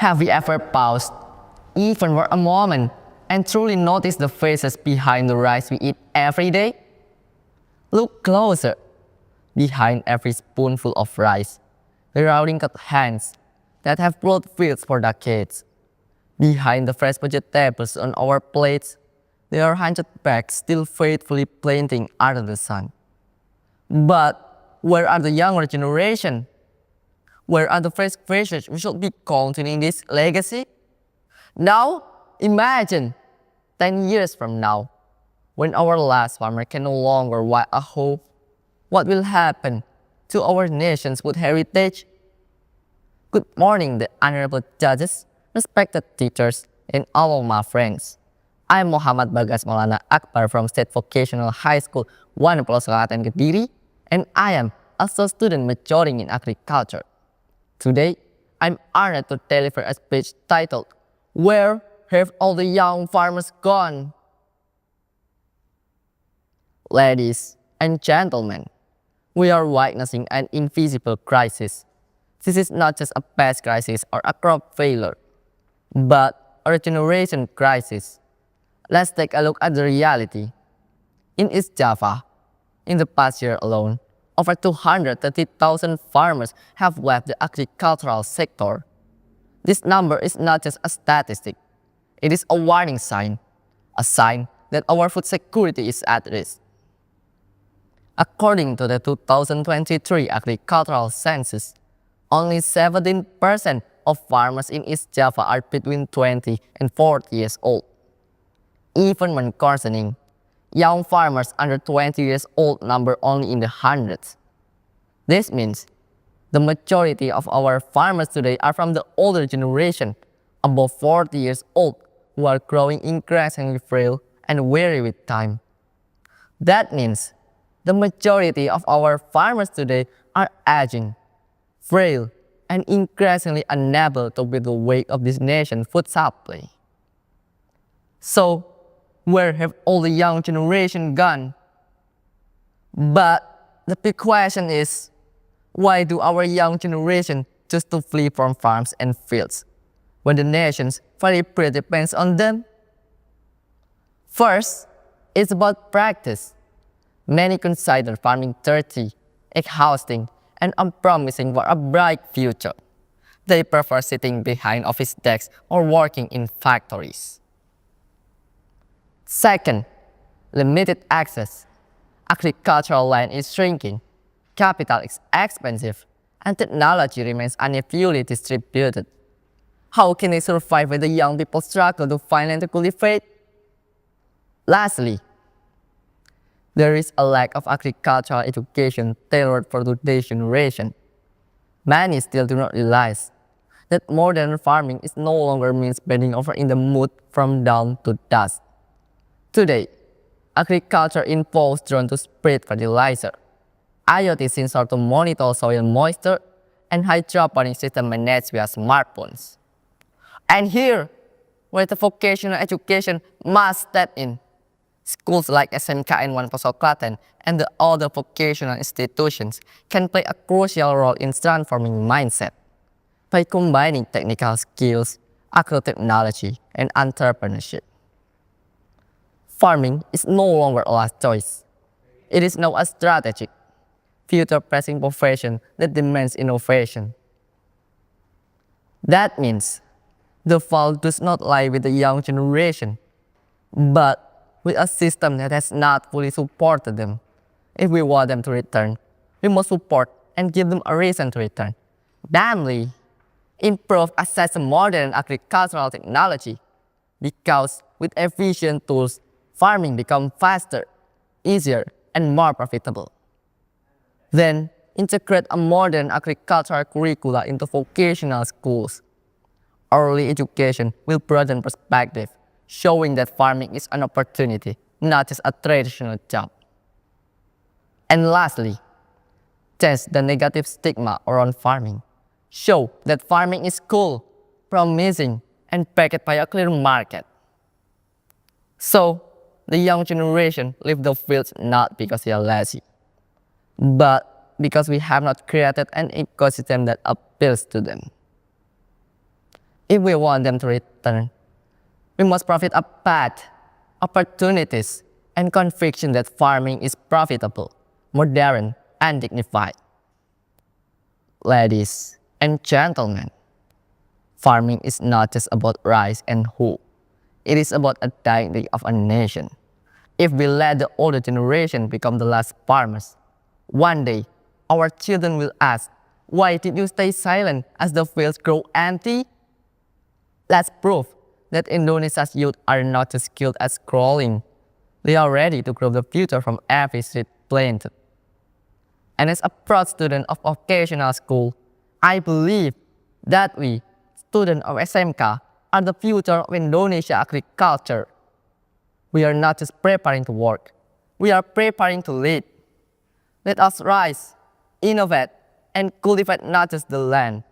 Have we ever paused, even for a moment, and truly noticed the faces behind the rice we eat every day? Look closer. Behind every spoonful of rice, there are wrinkled hands that have plowed fields for decades. Behind the fresh vegetables on our plates, there are hundred backs still faithfully planting under the sun. But where are the younger generation? Where are the fresh faces who should be continuing this legacy? Now, imagine 10 years from now, when our last farmer can no longer write a hope, what will happen to our nation's food heritage? Good morning, the honorable judges, respected teachers, and all of my friends. I'm Mochamad Bagas Maulana Akbar from State Vocational High School 1 Plosoklaten, Kediri, and I am also a student majoring in agriculture. Today, I'm honored to deliver a speech titled, "Where Have All the Young Farmers Gone?" Ladies and gentlemen, we are witnessing an invisible crisis. This is not just a pest crisis or a crop failure, but a generation crisis. Let's take a look at the reality. In East Java, in the past year alone, over 230,000 farmers have left the agricultural sector. This number is not just a statistic. It is a warning sign, a sign that our food security is at risk. According to the 2023 agricultural census, only 17% of farmers in East Java are between 20 and 40 years old. Even when concerning, young farmers under 20 years old number only in the hundreds. This means the majority of our farmers today are from the older generation, above 40 years old, who are growing increasingly frail and weary with time. That means the majority of our farmers today are aging, frail, and increasingly unable to bear the weight of this nation's food supply. So, where have all the young generation gone? But the big question is, why do our young generation choose to flee from farms and fields when the nation's very bread depends on them? First, it's about practice. Many consider farming dirty, exhausting, and unpromising for a bright future. They prefer sitting behind office desks or working in factories. Second, limited access. Agricultural land is shrinking, capital is expensive, and technology remains unevenly distributed. How can they survive when the young people struggle to find and to cultivate? Lastly, there is a lack of agricultural education tailored for today's generation. Many still do not realize that modern farming is no longer means bending over in the mud from dawn to dusk. Today, agriculture involves drones to spread fertilizer, IoT sensors to monitor soil moisture, and hydroponic system managed via smartphones. And here, where the vocational education must step in. Schools like SMKN Plosoklaten and the other vocational institutions can play a crucial role in transforming mindset by combining technical skills, agro-technology, and entrepreneurship. Farming is no longer a last choice. It is now a strategic, future-pressing profession that demands innovation. That means the fault does not lie with the young generation, but with a system that has not fully supported them. If we want them to return, we must support and give them a reason to return. Namely, improve access to modern agricultural technology, because with efficient tools, farming becomes faster, easier, and more profitable. Then, integrate a modern agricultural curricula into vocational schools. Early education will broaden perspective, showing that farming is an opportunity, not just a traditional job. And lastly, change the negative stigma around farming. Show that farming is cool, promising, and backed by a clear market. So, the young generation leave the fields not because they are lazy, but because we have not created an ecosystem that appeals to them. If we want them to return, we must profit a path, opportunities, and conviction that farming is profitable, modern, and dignified. Ladies and gentlemen, farming is not just about rice and wheat. It is about a dignity of a nation. If we let the older generation become the last farmers, one day our children will ask, why did you stay silent as the fields grow empty? Let's prove that Indonesia's youth are not just skilled at scrolling. They are ready to grow the future from every seed planted. And as a proud student of vocational school, I believe that we, students of SMK, are the future of Indonesia agriculture. We are not just preparing to work, we are preparing to lead. Let us rise, innovate, and cultivate not just the land,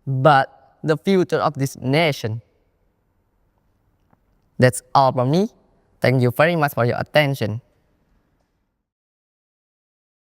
but the future of this nation. That's all from me. Thank you very much for your attention.